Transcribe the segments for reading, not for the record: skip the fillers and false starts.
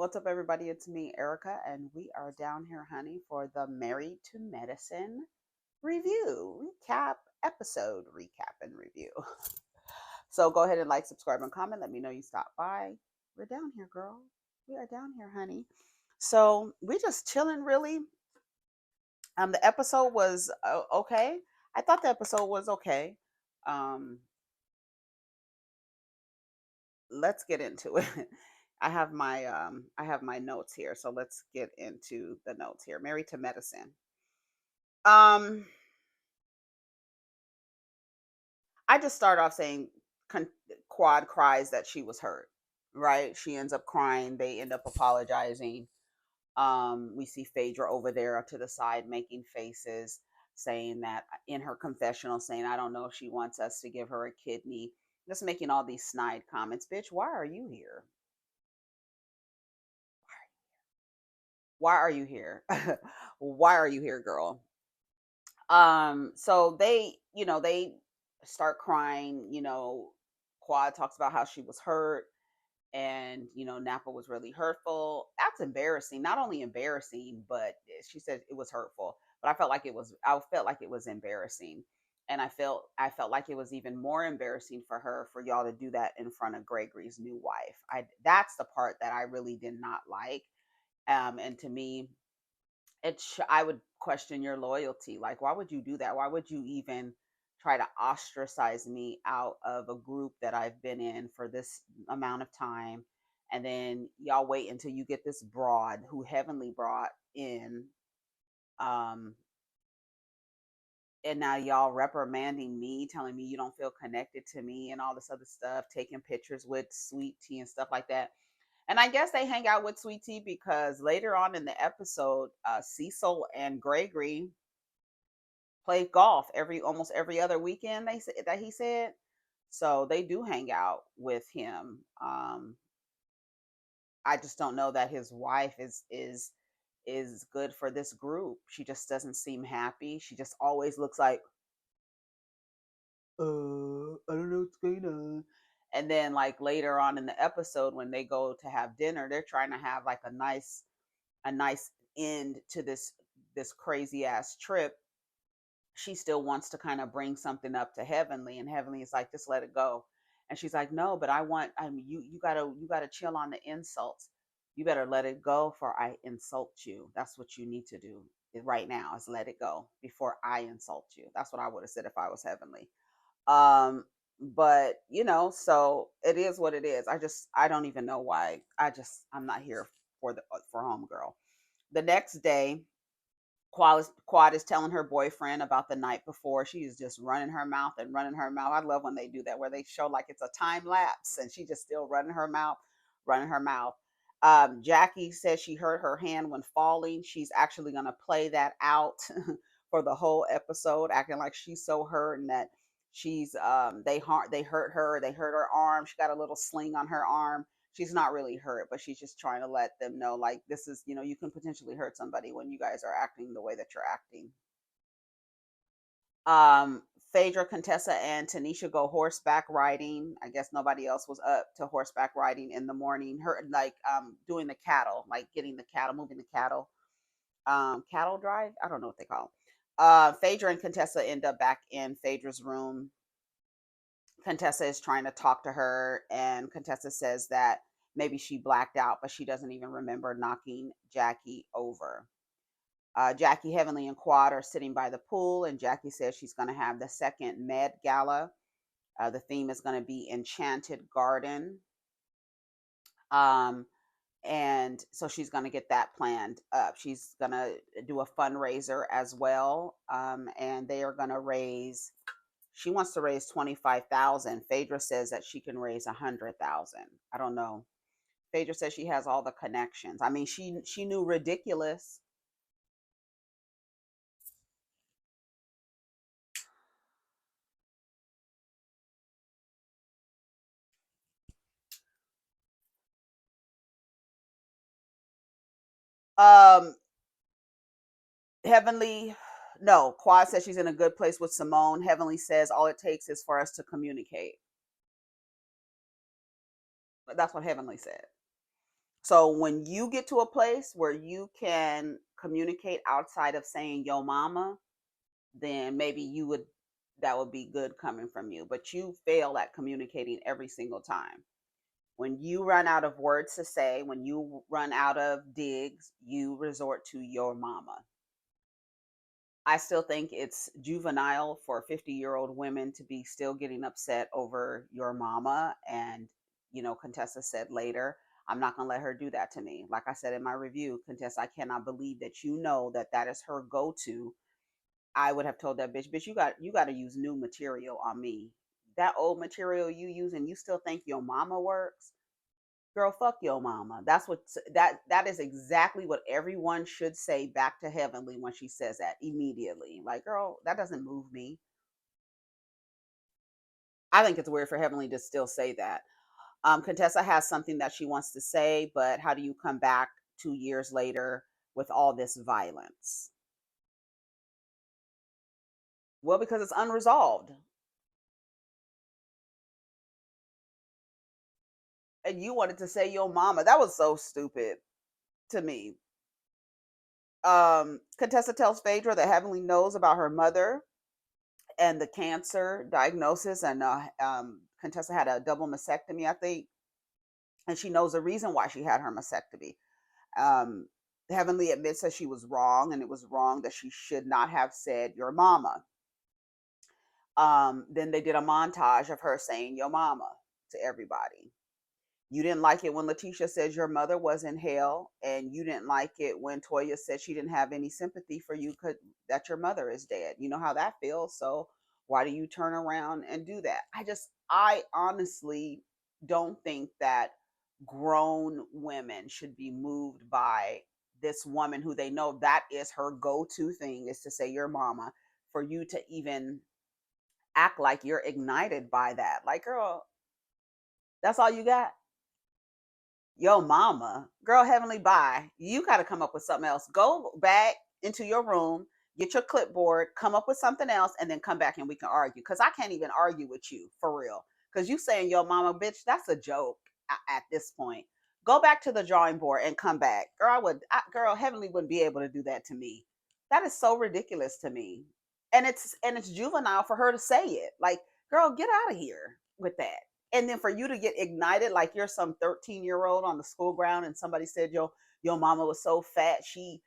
What's up, everybody? It's me, Erica, and we are down here, honey, for the Married to Medicine recap, episode recap and review. So go ahead and like, subscribe, and comment. Let me know you stopped by. We're down here, girl. We are down here, honey. So we just chilling, really. The episode was okay. I thought the episode was okay. Um, let's get into it. I have my notes here, so let's get into the notes here. Married to Medicine. Um, I just start off saying Quad cries that she was hurt, right? She ends up crying. They end up apologizing. We see Phaedra over there to the side making faces, saying that in her confessional, saying, I don't know if she wants us to give her a kidney. Just making all these snide comments. Bitch, why are you here? Why are you here? Why are you here, girl? So they start crying. Quad talks about how she was hurt, and Napa was really hurtful. That's embarrassing. Not only embarrassing, but she said it was hurtful. But I felt like it was embarrassing. And I felt like it was even more embarrassing for her, for y'all to do that in front of Gregory's new wife. That's the part that I really did not like. And to me, I would question your loyalty. Like, why would you do that? Why would you even try to ostracize me out of a group that I've been in for this amount of time? And then y'all wait until you get this broad who Heavenly brought in. Um, and now y'all reprimanding me, telling me you don't feel connected to me and all this other stuff, taking pictures with Sweet Tea and stuff like that. And I guess they hang out with Sweet Tea because later on in the episode, Cecil and Gregory play golf almost every other weekend. They said that he said, so they do hang out with him. I just don't know that his wife is good for this group. She just doesn't seem happy. She just always looks like, I don't know what's going on. And then, like, later on in the episode, when they go to have dinner, they're trying to have like a nice end to this crazy ass trip. She still wants to kind of bring something up to Heavenly, and Heavenly is like, just let it go. And she's like, no, but you gotta chill on the insults. You better let it go for I insult you. That's what you need to do right now, is let it go before I insult you. That's what I would have said if I was Heavenly. But so it is what it is. I don't even know why. I'm not here for homegirl. The next day, Quad is telling her boyfriend about the night before. She is just running her mouth and running her mouth. I love when they do that, where they show like it's a time lapse and she just still running her mouth, running her mouth. Jackie says she hurt her hand when falling. She's actually going to play that out for the whole episode, acting like she's so hurt and that they hurt her arm. She got a little sling on her arm. She's not really hurt, but she's just trying to let them know, like, this is, you can potentially hurt somebody when you guys are acting the way that you're acting. Um, Phaedra, Contessa, and Tanisha go horseback riding. I guess nobody else was up to horseback riding in the morning. Her like doing the cattle, like getting the cattle, moving the cattle. Cattle drive. I don't know what they call them. Phaedra and Contessa end up back in Phaedra's room. Contessa is trying to talk to her, and Contessa says that maybe she blacked out, but she doesn't even remember knocking Jackie over. Jackie, Heavenly, and Quad are sitting by the pool, and Jackie says she's going to have the second Med Gala. The theme is going to be Enchanted Garden. Um, and so she's going to get that planned up. She's going to do a fundraiser as well, and they are going to raise. She wants to raise 25,000. Phaedra says that she can raise 100,000. I don't know. Phaedra says she has all the connections. I mean, she knew ridiculous. Um, Heavenly, no. Quad says she's in a good place with Simone. Heavenly says all it takes is for us to communicate. That's what Heavenly said. So when you get to a place where you can communicate outside of saying yo mama, then maybe you would that would be good coming from you. But you fail at communicating every single time. When you run out of words to say, when you run out of digs, you resort to your mama. I still think it's juvenile for 50-year-old women to be still getting upset over your mama. And, Contessa said later, I'm not going to let her do that to me. Like I said in my review, Contessa, I cannot believe that you know that that is her go to. I would have told that bitch, you got to use new material on me. That old material you use and you still think your mama works? Girl, fuck your mama. That's what that is exactly what everyone should say back to Heavenly when she says that immediately. Like, girl, that doesn't move me. I think it's weird for Heavenly to still say that. Contessa has something that she wants to say, but how do you come back 2 years later with all this violence? Well, because it's unresolved. And you wanted to say your mama. That was so stupid to me. Contessa tells Phaedra that Heavenly knows about her mother and the cancer diagnosis, and Contessa had a double mastectomy, I think, and she knows the reason why she had her mastectomy. Um, Heavenly admits that she was wrong, and it was wrong that she should not have said your mama. Then they did a montage of her saying your mama to everybody. You didn't like it when Letitia said your mother was in hell, and you didn't like it when Toya said she didn't have any sympathy for you because that your mother is dead. You know how that feels. So why do you turn around and do that? I honestly don't think that grown women should be moved by this woman who they know that is her go-to thing is to say your mama, for you to even act like you're ignited by that. Like, girl, that's all you got? Yo mama, girl, Heavenly, bye. You got to come up with something else. Go back into your room, get your clipboard, come up with something else, and then come back and we can argue. Because I can't even argue with you for real. Because you saying yo mama, bitch, that's a joke at this point. Go back to the drawing board and come back. Girl, girl, Heavenly wouldn't be able to do that to me. That is so ridiculous to me. And it's juvenile for her to say it. Like, girl, get out of here with that. And then for you to get ignited like you're some 13-year-old on the school ground and somebody said your mama was so fat she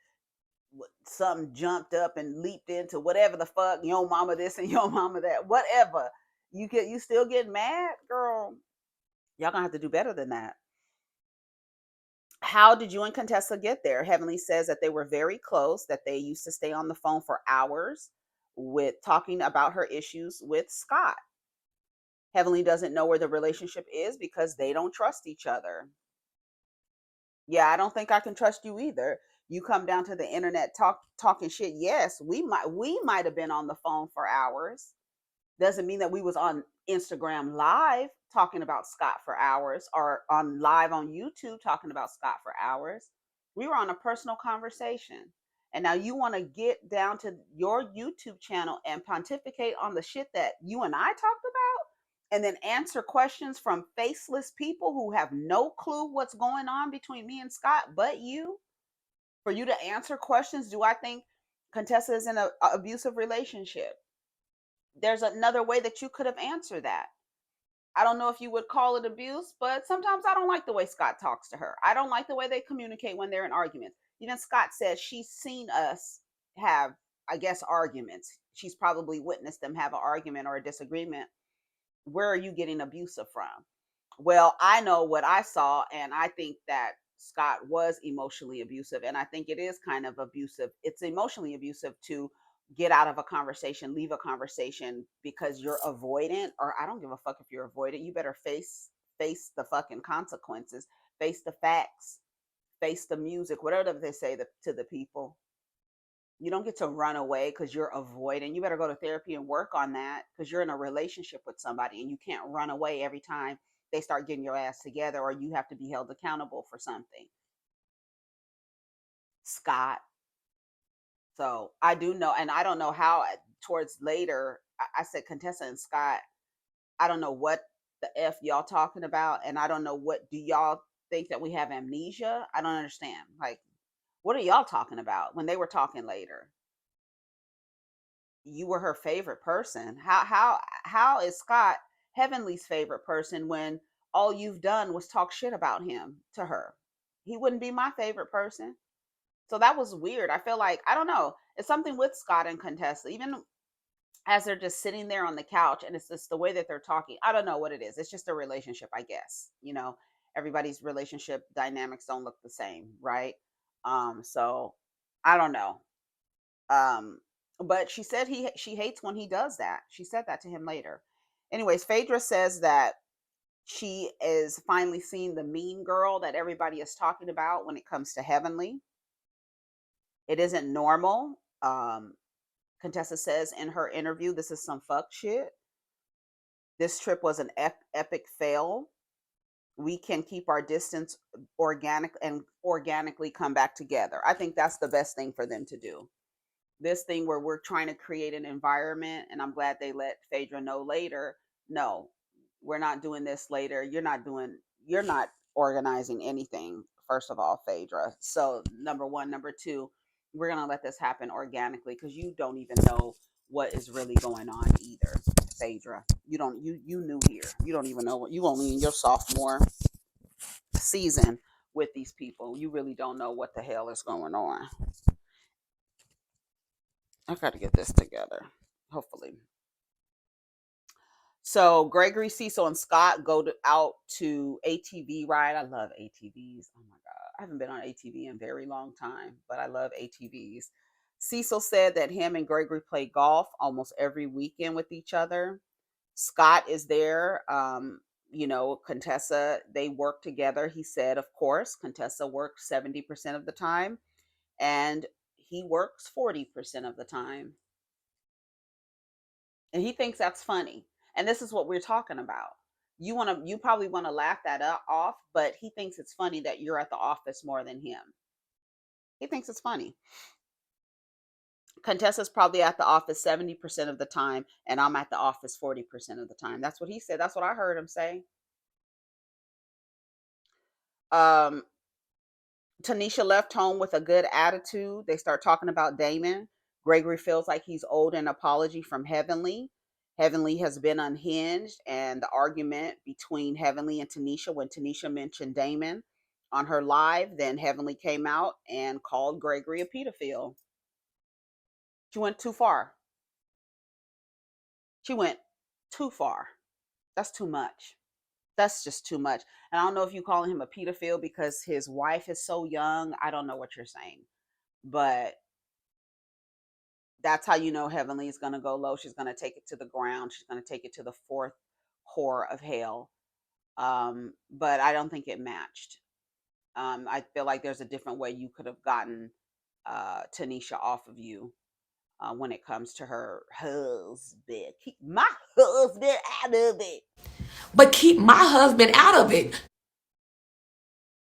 something jumped up and leaped into whatever the fuck, your mama this and your mama that, whatever. You still get mad, girl. Y'all gonna have to do better than that. How did you and Contessa get there? Heavenly says that they were very close, that they used to stay on the phone for hours with talking about her issues with Scott. Heavenly doesn't know where the relationship is because they don't trust each other. Yeah, I don't think I can trust you either. You come down to the internet talking shit. Yes, we might have been on the phone for hours. Doesn't mean that we was on Instagram live talking about Scott for hours or on live on YouTube talking about Scott for hours. We were on a personal conversation. And now you want to get down to your YouTube channel and pontificate on the shit that you and I talked about and then answer questions from faceless people who have no clue what's going on between me and Scott but you. For you to answer questions, do I think Contessa is in an abusive relationship? There's another way that you could have answered that. I don't know if you would call it abuse, but sometimes I don't like the way Scott talks to her. I don't like the way they communicate when they're in arguments. Even Scott says she's seen us have, I guess, arguments. She's probably witnessed them have an argument or a disagreement. Where are you getting abusive from? Well, I know what I saw, and I think that Scott was emotionally abusive, and I think it is kind of abusive. It's emotionally abusive to get out of a conversation, leave a conversation because you're avoidant, or I don't give a fuck if you're avoidant. You better face the fucking consequences, face the facts, face the music, whatever they say to the people. You don't get to run away because you're avoiding. You better go to therapy and work on that because you're in a relationship with somebody and you can't run away every time they start getting your ass together or you have to be held accountable for something. Scott. So I do know, and I don't know how towards later, I said Contessa and Scott, I don't know what the F y'all talking about, and I don't know what do y'all think that we have amnesia. I don't understand. Like, what are y'all talking about when they were talking later? You were her favorite person. How is Scott Heavenly's favorite person when all you've done was talk shit about him to her? He wouldn't be my favorite person. So that was weird. I feel like, I don't know. It's something with Scott and Contessa. Even as they're just sitting there on the couch, and it's just the way that they're talking. I don't know what it is. It's just a relationship, I guess. Everybody's relationship dynamics don't look the same, right? So I don't know. Um, but she said she hates when he does that. She said that to him later. Anyways, Phaedra says that she is finally seeing the mean girl that everybody is talking about when it comes to Heavenly. It isn't normal. Contessa says in her interview, this is some fuck shit. This trip was an epic fail. We can keep our distance organically come back together. I think that's the best thing for them to do. This thing where we're trying to create an environment, and I'm glad they let Phaedra know later. No, we're not doing this later. You're not organizing anything, first of all, Phaedra. So number one. Number two, we're gonna let this happen organically because you don't even know what is really going on either, Phaedra. You new here. You don't even know what you only in your sophomore season with these people. You really don't know what the hell is going on. I got to get this together, hopefully. So Gregory, Cecil, and Scott out to ATV ride. I love ATVs. Oh my God. I haven't been on ATV in a very long time, but I love ATVs. Cecil said that him and Gregory play golf almost every weekend with each other. Scott is there. Contessa, they work together. He said, of course, Contessa works 70% of the time and he works 40% of the time. And he thinks that's funny. And this is what we're talking about. You probably want to laugh that off, but he thinks it's funny that you're at the office more than him. He thinks it's funny. Contessa's probably at the office 70% of the time, and I'm at the office 40% of the time. That's what he said. That's what I heard him say. Um, Tanisha left home with a good attitude. They start talking about Damon. Gregory feels like he's owed an apology from Heavenly. Heavenly has been unhinged, and the argument between Heavenly and Tanisha, when Tanisha mentioned Damon on her live, then Heavenly came out and called Gregory a pedophile. She went too far. She went too far. That's too much. That's just too much. And I don't know if you calling him a pedophile because his wife is so young. I don't know what you're saying. But that's how you know Heavenly is going to go low. She's going to take it to the ground. She's going to take it to the fourth core of hell. But I don't think it matched. I feel like there's a different way you could have gotten Tanisha off of you when it comes to her husband. Keep my husband out of it. But keep my husband out of it.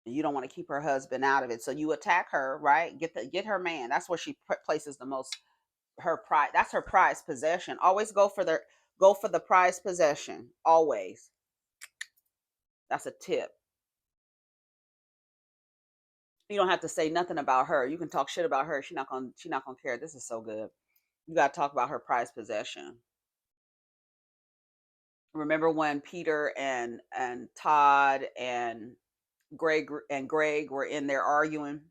You don't want to keep her husband out of it, so you attack her, right? Get her man. That's where she places the most her pride. That's her prized possession. Always go for the prized possession. Always. That's a tip. You don't have to say nothing about her. You can talk shit about her. She's not gonna care. This is so good. You gotta talk about her prized possession. Remember when Peter and Todd and Greg were in there arguing?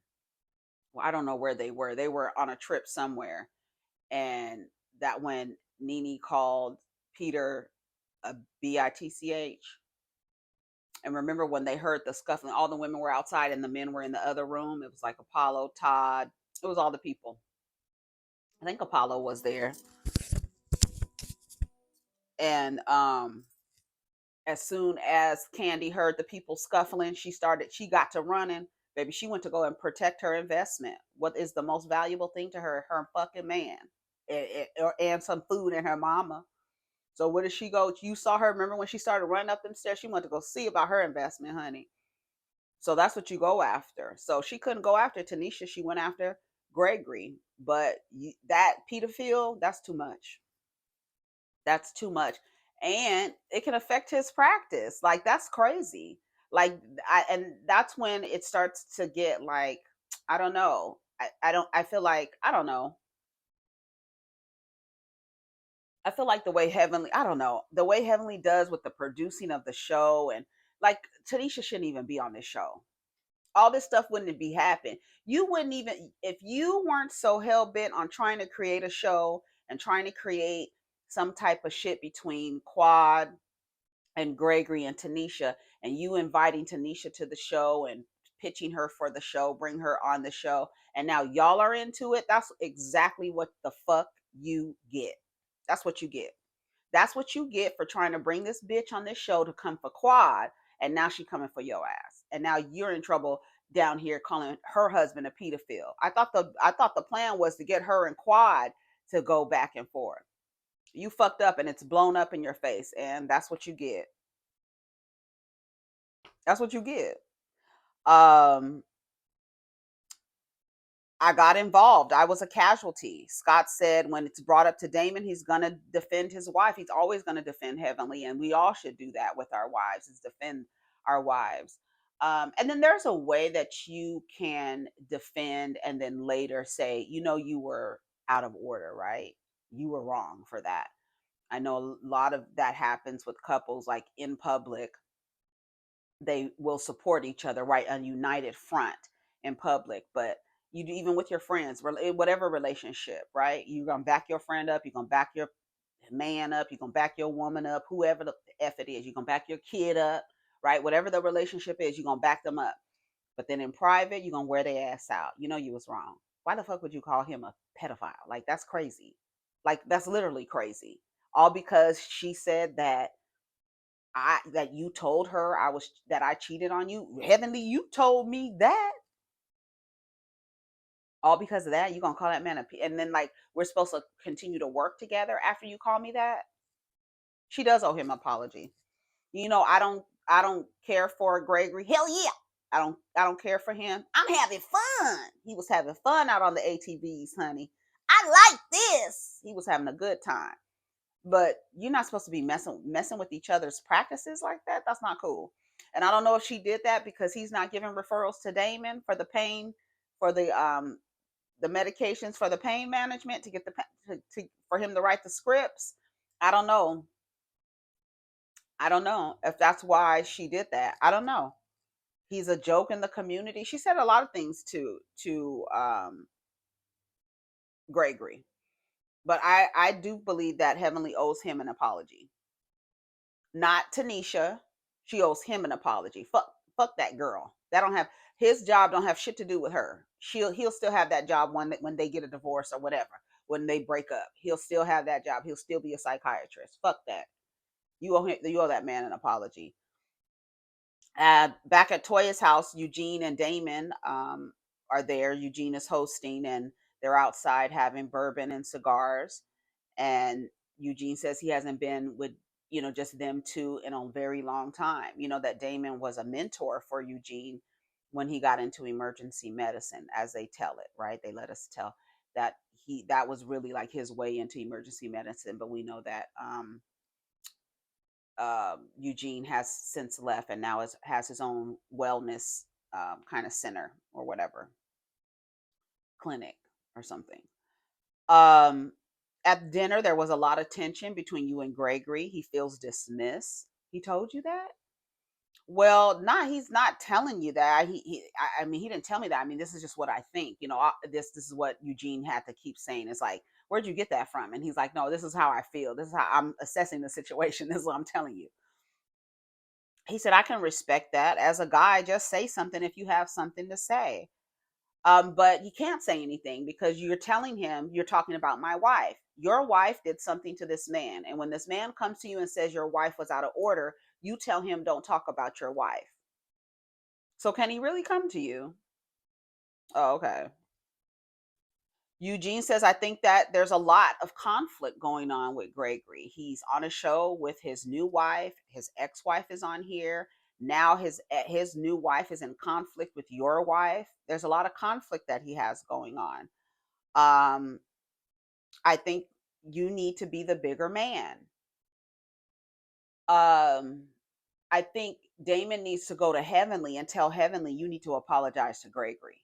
Well, I don't know where they were. They were on a trip somewhere. And that when Nene called Peter a bitch. And remember when they heard the scuffling, all the women were outside and the men were in the other room. It was like Apollo, Todd. It was all the people. I think Apollo was there. And as soon as Candy heard the people scuffling, she got to running. Baby, she went to go and protect her investment. What is the most valuable thing to her? Her fucking man. And some food and her mama. So where did she go? You saw her. Remember when she started running up them stairs? She went to go see about her investment, honey. So that's what you go after. So she couldn't go after Tanisha. She went after Gregory. But that pedophile, that's too much. That's too much. And it can affect his practice. Like, that's crazy. Like and that's when it starts to get like, I don't know. I don't I feel like, I don't know. I feel like the way Heavenly, I don't know, the way Heavenly does with the producing of the show, and like Tanisha shouldn't even be on this show. All this stuff wouldn't be happening. You wouldn't even, if you weren't so hell bent on trying to create a show and trying to create some type of shit between Quad and Gregory and Tanisha, and you inviting Tanisha to the show and pitching her for the show, bring her on the show, and now y'all are into it. That's exactly what the fuck you get. That's what you get. That's what you get for trying to bring this bitch on this show to come for Quad, and now she coming for your ass, and now you're in trouble down here calling her husband a pedophile. I thought the plan was to get her and Quad to go back and forth. You fucked up, and it's blown up in your face, and that's what you get. That's what you get. Um, I got involved. I was a casualty. Scott said when it's brought up to Damon, he's going to defend his wife. He's always going to defend Heavenly. And we all should do that with our wives, is defend our wives. And then there's a way that you can defend and then later say, you were out of order, right? You were wrong for that. I know a lot of that happens with couples, like in public they will support each other, right? A united front in public. But you do, even with your friends, whatever relationship, right? You're gonna back your friend up, you're gonna back your man up, you're gonna back your woman up, whoever the F it is, you're gonna back your kid up, right? Whatever the relationship is, you're gonna back them up. But then in private, you're gonna wear their ass out. You know you was wrong. Why the fuck would you call him a pedophile? Like, that's crazy. Like, that's literally crazy. All because she said that you told her that I cheated on you. Heavenly, you told me that. All because of that, you gonna call that man and then like we're supposed to continue to work together after you call me that? She does owe him an apology. I don't care for Gregory. Hell yeah. I don't care for him. I'm having fun. He was having fun out on the ATVs, honey. I like this. He was having a good time. But you're not supposed to be messing with each other's practices like that. That's not cool. And I don't know if she did that because he's not giving referrals to Damon for the pain, for the medications for the pain management to get for him to write the scripts. I don't know. I don't know if that's why she did that. I don't know. He's a joke in the community. She said a lot of things to Gregory, but I do believe that Heavenly owes him an apology. Not Tanisha. She owes him an apology. Fuck that girl. That don't have his job. Don't have shit to do with her. He'll still have that job when they get a divorce or whatever. When they break up, he'll still have that job. He'll still be a psychiatrist. Fuck that. You owe that man an apology. Back at Toya's house, Eugene and Damon are there. Eugene is hosting, and they're outside having bourbon and cigars. And Eugene says he hasn't been with just them two in a very long time. That Damon was a mentor for Eugene when he got into emergency medicine, as they tell it, right? They let us tell that that was really like his way into emergency medicine. But we know that Eugene has since left and now has his own wellness kind of center or whatever, clinic or something. Um, at dinner, there was a lot of tension between you and Gregory. He feels dismissed. He told you that? Well, nah, he's not telling you that. I mean, he didn't tell me that. I mean, this is just what I think. This is what Eugene had to keep saying. It's like, where'd you get that from? And he's like, no, this is how I feel. This is how I'm assessing the situation. This is what I'm telling you. He said, I can respect that. As a guy, just say something if you have something to say. But you can't say anything because you're telling him you're talking about my wife. Your wife did something to this man. And when this man comes to you and says your wife was out of order, you tell him don't talk about your wife. So can he really come to you? Oh, okay. Eugene says, I think that there's a lot of conflict going on with Gregory. He's on a show with his new wife. His ex-wife is on here. Now his new wife is in conflict with your wife. There's a lot of conflict that he has going on. Um, I think you need to be the bigger man. Um, I think Damon needs to go to Heavenly and tell Heavenly, you need to apologize to Gregory.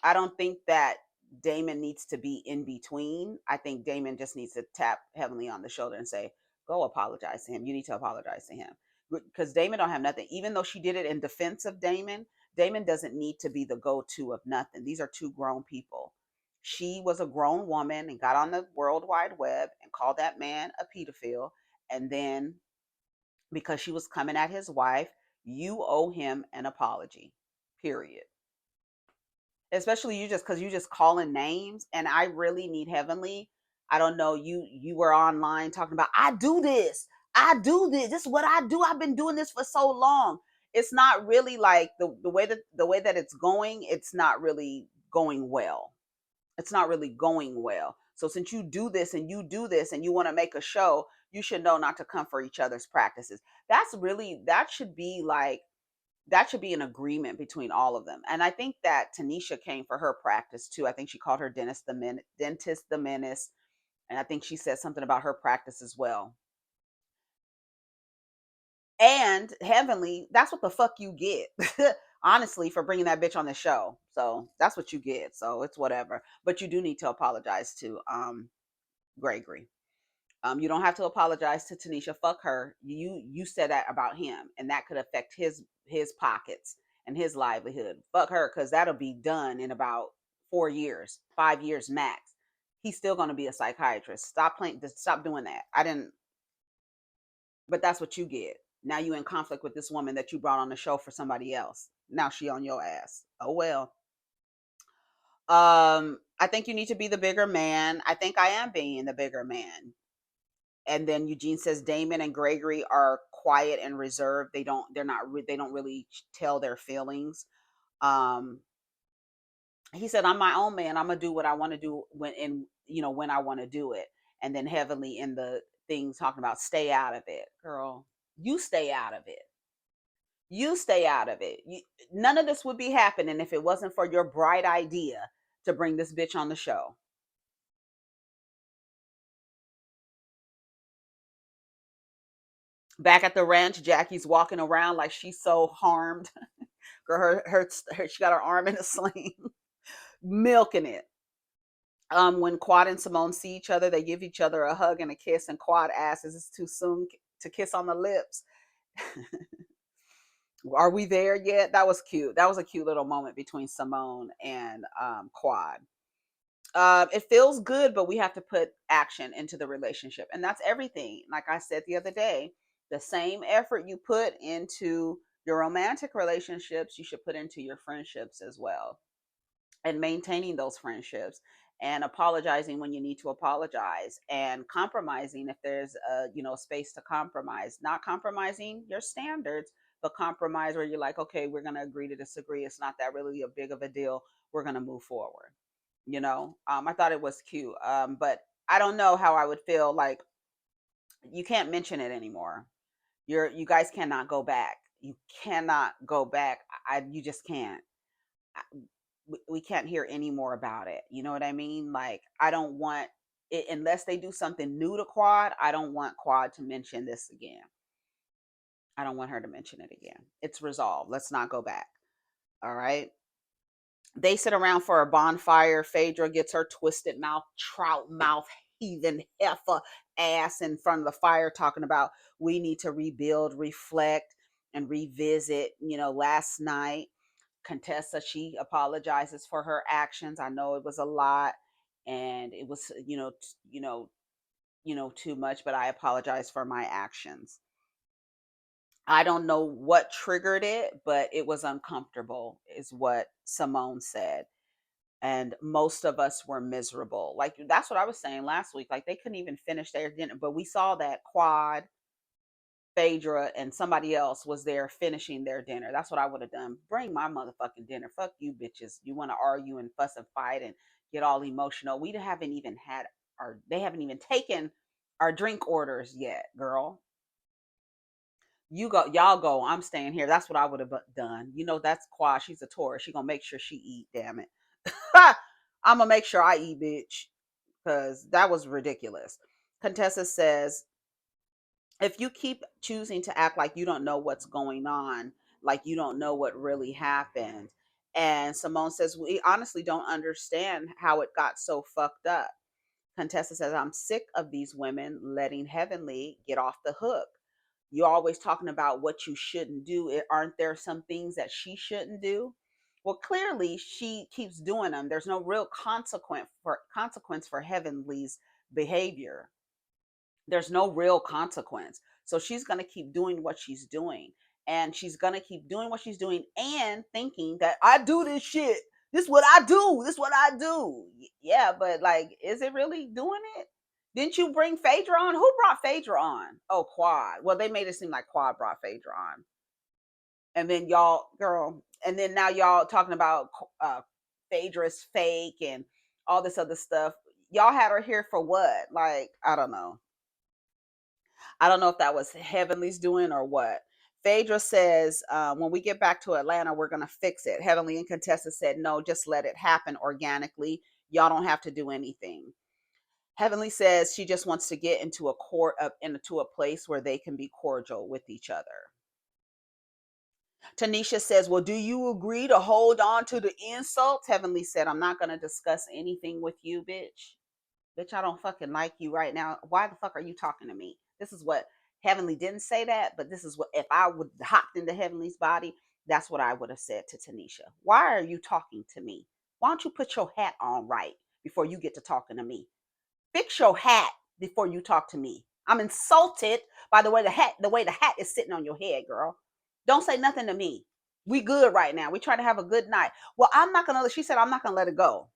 I don't think that Damon needs to be in between. I think Damon just needs to tap Heavenly on the shoulder and say, go apologize to him. You need to apologize to him. Because Damon don't have nothing. Even though she did it in defense of Damon, Damon doesn't need to be the go-to of nothing. These are two grown people. She was a grown woman and got on the World Wide Web and called that man a pedophile. And then because she was coming at his wife, you owe him an apology. Period. Especially you just because you just calling names, and I really need Heavenly. I don't know, you were online talking about I do this is what I do, I've been doing this for so long. It's not really like the way that it's going, it's not really going well. It's not really going well. So since you do this and you do this and you want to make a show, you should know not to come for each other's practices. That should be like, that should be an agreement between all of them. And I think that Tanisha came for her practice too. I think she called her dentist the menace. And I think she said something about her practice as well. And Heavenly, that's what the fuck you get. Honestly, for bringing that bitch on the show. So that's what you get. So it's whatever. But you do need to apologize to Gregory. You don't have to apologize to Tanisha. Fuck her. You said that about him, and that could affect his pockets and his livelihood. Fuck her, because that'll be done in about 4 years, 5 years max. He's still gonna be a psychiatrist. Stop playing. Stop doing that. I didn't. But that's what you get. Now you in conflict with this woman that you brought on the show for somebody else. Now she on your ass. Oh well. I think you need to be the bigger man. I think I am being the bigger man. And then Eugene says Damon and Gregory are quiet and reserved. They don't really tell their feelings. Um, he said, "I'm my own man. I'm gonna do what I want to do when I want to do it." And then Heavenly in the thing talking about stay out of it, girl. You stay out of it. You stay out of it. None of this would be happening if it wasn't for your bright idea to bring this bitch on the show. Back at the ranch, Jackie's walking around like she's so harmed. Girl, she got her arm in a sling, milking it. When Quad and Simone see each other, they give each other a hug and a kiss, and Quad asks, "Is this too soon to kiss on the lips?" Are we there yet? That was cute. That was a cute little moment between Simone and Quad. It feels good, but we have to put action into the relationship, and that's everything. Like I said the other day, the same effort you put into your romantic relationships, you should put into your friendships as well, and maintaining those friendships, and apologizing when you need to apologize, and compromising if there's a space to compromise. Not compromising your standards, but compromise where you're like, okay, we're going to agree to disagree. It's not that really a big of a deal. We're going to move forward. I thought it was cute. But I don't know how I would feel like you can't mention it anymore. You guys cannot go back. You cannot go back. You just can't. We can't hear any more about it. You know what I mean? Like, I don't want it unless they do something new to Quad. I don't want Quad to mention this again. I don't want her to mention it again. It's resolved. Let's not go back. All right. They sit around for a bonfire. Phaedra gets her twisted mouth, trout mouth, heathen heifer ass in front of the fire, talking about we need to rebuild, reflect, and revisit. Last night, Contessa, she apologizes for her actions. I know it was a lot, and it was too much, but I apologize for my actions. I don't know what triggered it, but it was uncomfortable, is what Simone said. And most of us were miserable. Like, that's what I was saying last week. Like, they couldn't even finish their dinner, but we saw that Quad, Phaedra, and somebody else was there finishing their dinner. That's what I would have done. Bring my motherfucking dinner. Fuck you, bitches. You want to argue and fuss and fight and get all emotional. We haven't even had they haven't even taken our drink orders yet, girl. You go, y'all go. I'm staying here. That's what I would have done. That's Quad. She's a Taurus. She gonna make sure she eat. Damn it. I'm gonna make sure I eat, bitch, because that was ridiculous. Contessa says, if you keep choosing to act like you don't know what's going on, like you don't know what really happened. And Simone says, we honestly don't understand how it got so fucked up. Contessa says, I'm sick of these women letting Heavenly get off the hook. You're always talking about what you shouldn't do. Aren't there some things that she shouldn't do? Well, clearly she keeps doing them. There's no real consequence for Heavenly's behavior. There's no real consequence. So she's going to keep doing what she's doing. And she's going to keep doing what she's doing and thinking that I do this shit. This is what I do. This is what I do. Yeah, but like, is it really doing it? Didn't you bring Phaedra on? Who brought Phaedra on? Oh, Quad. Well, they made it seem like Quad brought Phaedra on. And then y'all, girl, and then now y'all talking about Phaedra's fake and all this other stuff. Y'all had her here for what? Like, I don't know. I don't know if that was Heavenly's doing or what. Phaedra says, when we get back to Atlanta, we're going to fix it. Heavenly and Contessa said, no, just let it happen organically. Y'all don't have to do anything. Heavenly says she just wants to get into into a place where they can be cordial with each other. Tanisha says, well, do you agree to hold on to the insults? Heavenly said, I'm not going to discuss anything with you, bitch. Bitch, I don't fucking like you right now. Why the fuck are you talking to me? This is what Heavenly didn't say that, but this is what, if I would hopped into Heavenly's body, that's what I would have said to Tanisha. Why are you talking to me? Why don't you put your hat on right before you get to talking to me? Fix your hat before you talk to me. I'm insulted by the way the hat is sitting on your head, girl. Don't say nothing to me. We good right now. We trying to have a good night. Well, I'm not gonna. She said I'm not gonna let it go.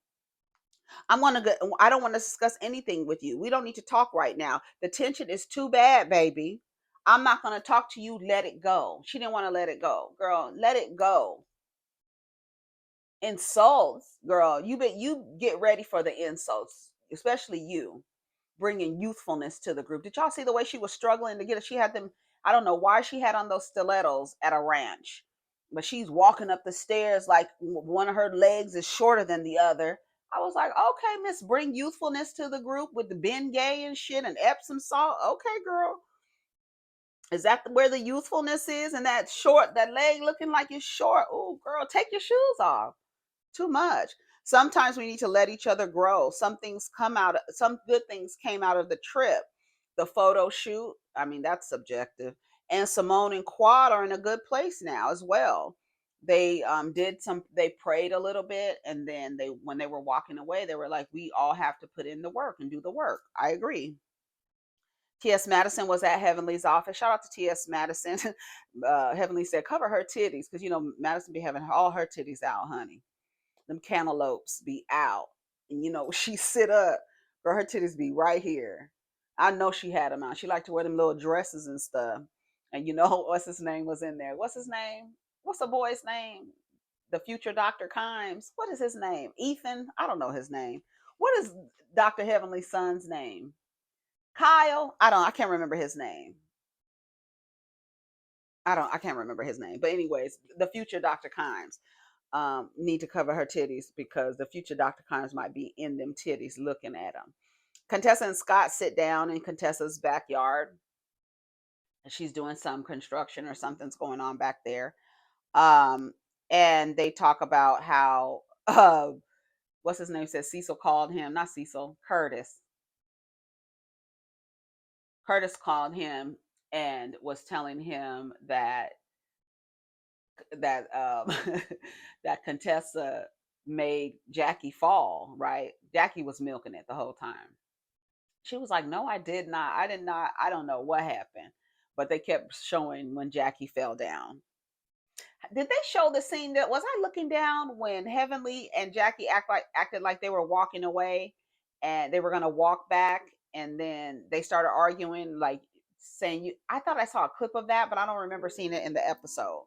I don't want to discuss anything with you. We don't need to talk right now. The tension is too bad, baby. I'm not going to talk to you. Let it go. She didn't want to let it go. Girl, let it go. Insults, girl. You get ready for the insults, especially you bringing youthfulness to the group. Did y'all see the way she was struggling to get it? She had them, I don't know why she had on those stilettos at a ranch, but she's walking up the stairs like one of her legs is shorter than the other. I was like, okay, Miss, bring youthfulness to the group with the Bengay and shit and Epsom salt. Okay, girl. Is that where the youthfulness is? And that leg looking like it's short? Oh, girl, take your shoes off. Too much. Sometimes we need to let each other grow. Some good things came out of the trip. The photo shoot, I mean, that's subjective. And Simone and Quad are in a good place now as well. They prayed a little bit, and then when they were walking away, they were like, we all have to put in the work and do the work. I agree. T.S. Madison was at Heavenly's office. Shout out to T.S. Madison. Heavenly said, cover her titties, because Madison be having all her titties out, honey. Them cantaloupes be out. And she sit up, girl, her titties be right here. I know she had them out. She liked to wear them little dresses and stuff. And what's his name was in there? What's his name? What's the boy's name? The future Dr. Kimes. What is his name? Ethan? I don't know his name. What is Dr. Heavenly's son's name? Kyle? I can't remember his name. I can't remember his name. But anyways, the future Dr. Kimes need to cover her titties because the future Dr. Connors might be in them titties looking at them. Contessa and Scott sit down in Contessa's backyard. She's doing some construction or something's going on back there. Um, and they talk about how, what's his name says Cecil called him, not Cecil, Curtis. Curtis called him and was telling him that that Contessa made Jackie fall, right? Jackie was milking it the whole time. She was like, no, I did not. I did not. I don't know what happened. But they kept showing when Jackie fell down. Did they show the scene that was I looking down when Heavenly and Jackie acted like they were walking away and they were gonna walk back and then they started arguing like saying you I thought I saw a clip of that, but I don't remember seeing it in the episode.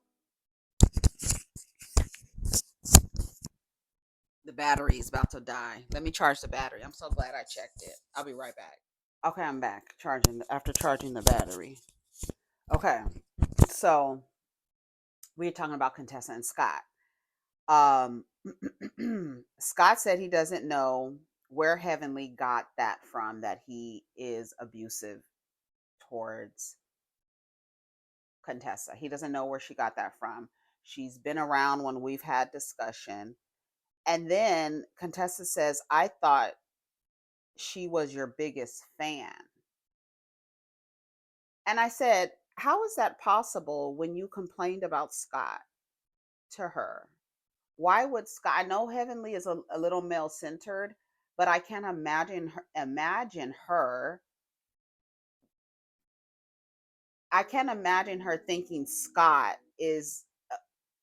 The battery is about to die. Let me charge the battery. I'm so glad I checked it. I'll be right back. Okay, I'm back. Charging after charging the battery. Okay. So we're talking about Contessa and Scott. Um Scott said he doesn't know where Heavenly got that from, that he is abusive towards Contessa. He doesn't know where she got that from. She's been around when we've had discussion. And then Contessa says, I thought she was your biggest fan. And I said, how is that possible when you complained about Scott to her? Why would Scott? I know Heavenly is a little male centered, but I can't imagine her. I can't imagine her thinking Scott is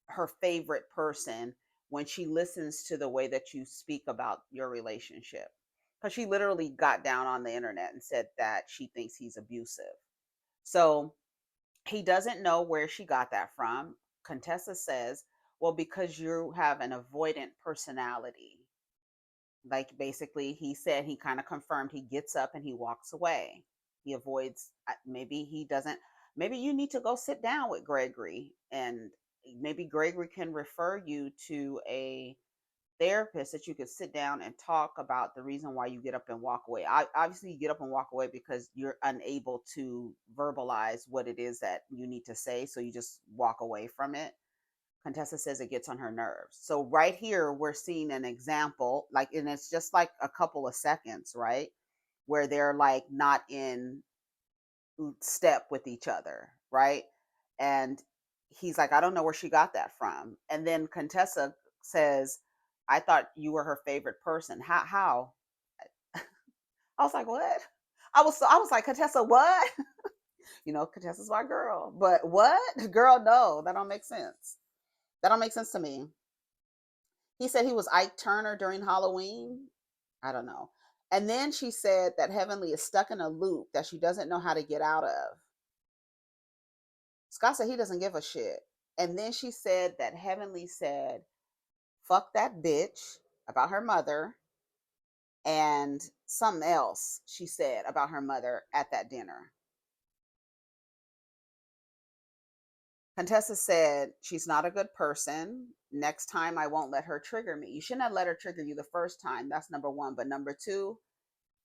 her favorite person when she listens to the way that you speak about your relationship. Because she literally got down on the internet and said that she thinks he's abusive. So he doesn't know where she got that from. Contessa says, well, because you have an avoidant personality. Like basically, he said, he kind of confirmed, he gets up and he walks away. He avoids, maybe he doesn't, maybe you need to go sit down with Gregory, and maybe Gregory can refer you to a therapist that you could sit down and talk about the reason why you get up and walk away. Obviously, you get up and walk away because you're unable to verbalize what it is that you need to say. So you just walk away from it. Contessa says it gets on her nerves. So right here, we're seeing an example, like, and it's just like a couple of seconds, right? Where they're like not in step with each other, right? And he's like, I don't know where she got that from. And then Contessa says, I thought you were her favorite person. How? I was like, what? I was like, Contessa, what? Contessa's my girl. But what? Girl, no, that don't make sense. That don't make sense to me. He said he was Ike Turner during Halloween. I don't know. And then she said that Heavenly is stuck in a loop that she doesn't know how to get out of. Scott said he doesn't give a shit. And then she said that Heavenly said, fuck that bitch about her mother, and something else she said about her mother at that dinner. Contessa said she's not a good person. Next time I won't let her trigger me. You shouldn't have let her trigger you the first time. That's number one. But number two,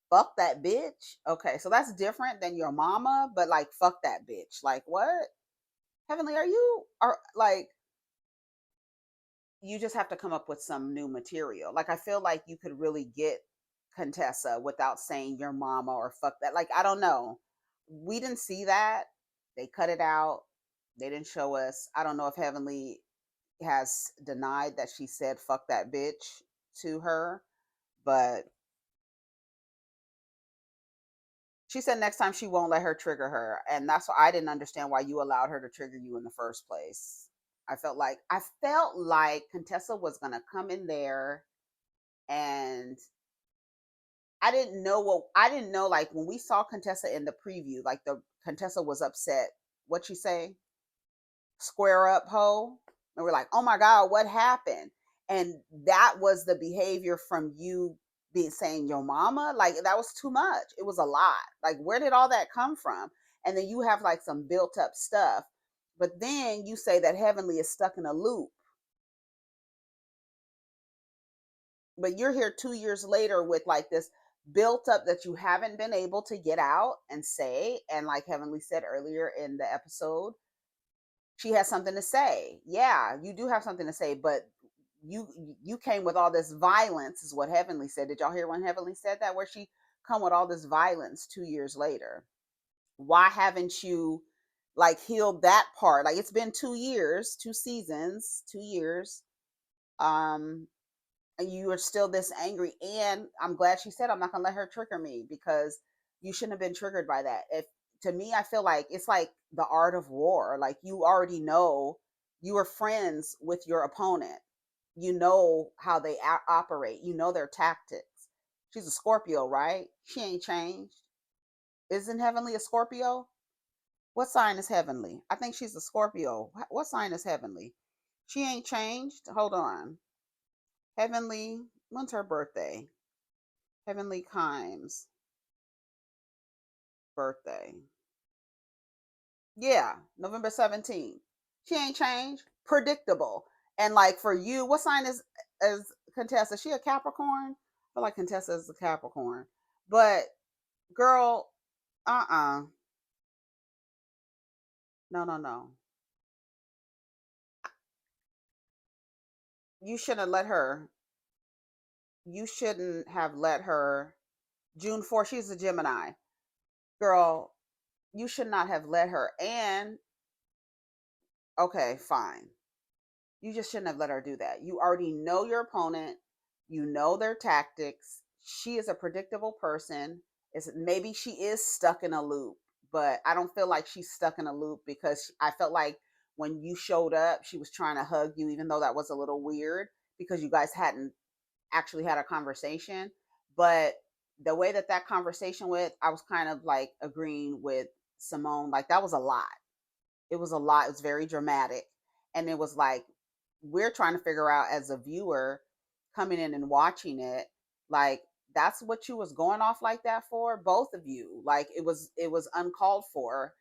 fuck that bitch. Okay, so that's different than your mama, but like fuck that bitch. Like what? Heavenly, are like, you just have to come up with some new material. Like I feel like you could really get Contessa without saying your mama or fuck that. Like I don't know. We didn't see that. They cut it out. They didn't show us. I don't know if Heavenly has denied that she said fuck that bitch to her, but she said next time she won't let her trigger her. And that's why I didn't understand why you allowed her to trigger you in the first place. I felt like Contessa was gonna come in there, and I didn't know, like when we saw Contessa in the preview, like the Contessa was upset. What'd she say? Square up, ho. And we're like, oh my God, what happened? And that was the behavior from you being saying your mama. Like that was too much. It was a lot. Like, where did all that come from? And then you have like some built up stuff. But then you say that Heavenly is stuck in a loop. But you're here 2 years later with like this built up that you haven't been able to get out and say. And like Heavenly said earlier in the episode, she has something to say. Yeah, you do have something to say, but you came with all this violence, is what Heavenly said. Did y'all hear when Heavenly said that? Where she come with all this violence 2 years later? Why haven't you like healed that part? Like it's been 2 years, 2 seasons, 2 years. And you are still this angry. And I'm glad she said, I'm not gonna let her trigger me, because you shouldn't have been triggered by that. If To me, I feel like it's like the art of war. Like you already know, you are friends with your opponent. You know how they operate. You know their tactics. She's a Scorpio, right? She ain't changed. Isn't Heavenly a Scorpio? What sign is Heavenly? I think she's a Scorpio. What sign is Heavenly? She ain't changed. Hold on. Heavenly, when's her birthday? Heavenly Kimes' birthday. Yeah, November 17th. She ain't changed. Predictable. And like for you, what sign is Contessa? Is she a Capricorn? I feel like Contessa is a Capricorn. But girl, uh-uh. No, no, no. You shouldn't have let her. You shouldn't have let her. June 4th, she's a Gemini. Girl, you should not have let her. And, okay, fine. You just shouldn't have let her do that. You already know your opponent. You know their tactics. She is a predictable person. Is maybe she is stuck in a loop, but I don't feel like she's stuck in a loop because I felt like when you showed up, she was trying to hug you, even though that was a little weird because you guys hadn't actually had a conversation. But the way that that conversation went, I was kind of like agreeing with Simone. Like that was a lot. It was a lot. It was very dramatic. And it was like, we're trying to figure out as a viewer coming in and watching it, like, that's what you was going off like that for, both of you. Like it was uncalled for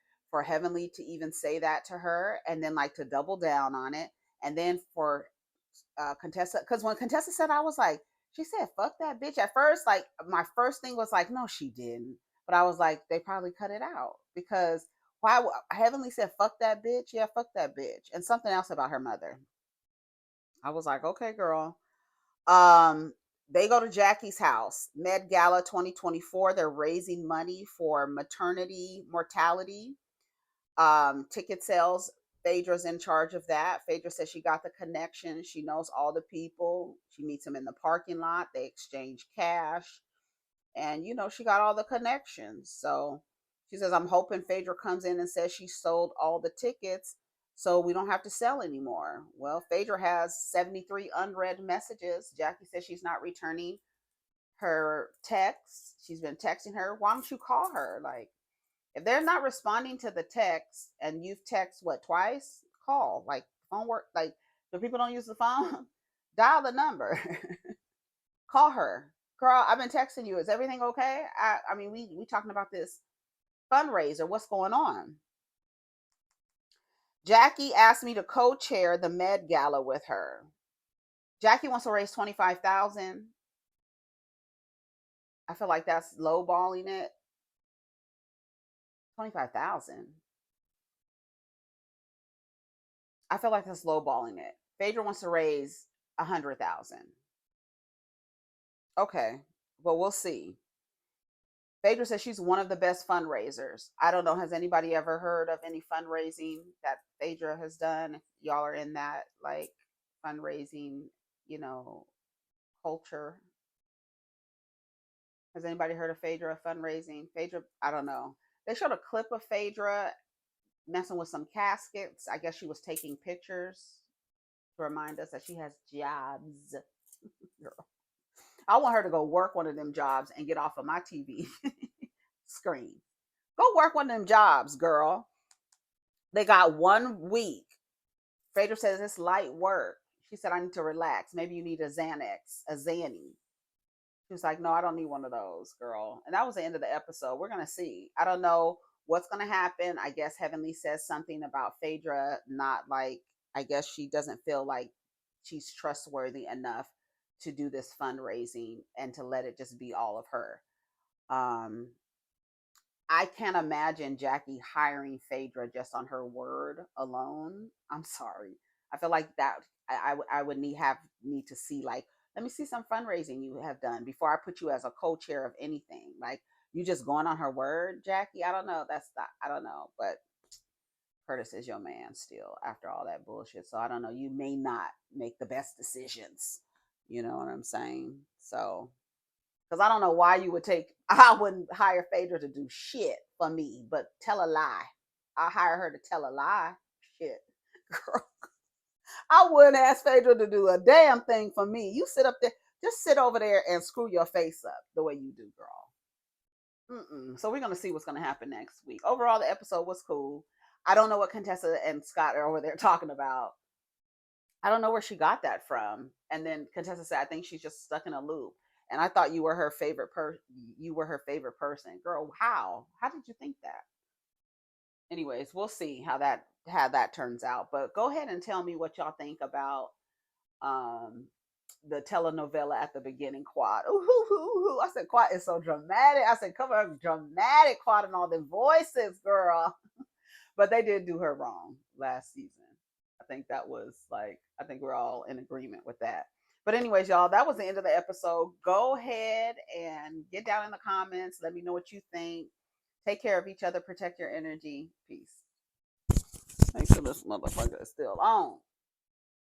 Heavenly to even say that to her and then like to double down on it. And then for Contessa, because when Contessa said, I was like, she said, fuck that bitch. At first, like, my first thing was like, no, she didn't. But I was like, they probably cut it out because why? Heavenly said, fuck that bitch. Yeah, fuck that bitch. And something else about her mother. I was like, okay, girl. Um, they go to Jackie's house, Med Gala 2024. They're raising money for maternity mortality. Ticket sales. Phaedra's in charge of that. Phaedra says she got the connection. She knows all the people. She meets them in the parking lot. They exchange cash. And, she got all the connections. So she says, I'm hoping Phaedra comes in and says she sold all the tickets so we don't have to sell anymore. Well, Phaedra has 73 unread messages. Jackie says she's not returning her texts. She's been texting her. Why don't you call her? Like, if they're not responding to the text and you've texted what twice, call. Like phone work. Like the people don't use the phone, dial the number, call her. Girl, I've been texting you. Is everything okay? I mean, we talking about this fundraiser. What's going on? Jackie asked me to co-chair the Med Gala with her. Jackie wants to raise 25,000. I feel like that's lowballing it. 25,000. I feel like that's lowballing it. Phaedra wants to raise 100,000. Okay, well, we'll see. Phaedra says she's one of the best fundraisers. I don't know. Has anybody ever heard of any fundraising that Phaedra has done? If y'all are in that like fundraising, you know, culture. Has anybody heard of Phaedra fundraising? Phaedra, I don't know. They showed a clip of Phaedra messing with some caskets. I guess she was taking pictures to remind us that she has jobs. Girl. I want her to go work one of them jobs and get off of my TV screen. Go work one of them jobs, girl. They got 1 week. Phaedra says it's light work. She said, I need to relax. Maybe you need a Xanax, a Xanny. She was like, no, I don't need one of those, girl. And that was the end of the episode. We're going to see. I don't know what's going to happen. I guess Heavenly says something about Phaedra not like, I guess she doesn't feel like she's trustworthy enough to do this fundraising and to let it just be all of her. Um, I can't imagine Jackie hiring Phaedra just on her word alone. I'm sorry. I feel like that I would need to see, like, let me see some fundraising you have done before I put you as a co-chair of anything. Like, you just going on her word, Jackie. I don't know. That's not, I don't know. But Curtis is your man still after all that bullshit. So I don't know. You may not make the best decisions. You know what I'm saying? So because I don't know why you would take, I wouldn't hire Phaedra to do shit for me, but tell a lie. I'll hire her to tell a lie. Shit. Girl, I wouldn't ask Phaedra to do a damn thing for me. You sit up there, just sit over there and screw your face up the way you do, girl. So we're going to see what's going to happen next week. Overall, the episode was cool. I don't know what Contessa and Scott are over there talking about. I don't know where she got that from. And then Contessa said, I think she's just stuck in a loop. And I thought you were her favorite person. Girl, how? How did you think that? Anyways, we'll see how that turns out. But go ahead and tell me what y'all think about um the telenovela at the beginning, Quad. Ooh, ooh, ooh, ooh. I said Quad is so dramatic. I said, come on, dramatic Quad and all the voices, girl. But they did do her wrong last season. I think that was like, I think we're all in agreement with that. But anyways, y'all, that was the end of the episode. Go ahead and get down in the comments. Let me know what you think. Take care of each other. Protect your energy. Peace. Make sure this motherfucker is still on.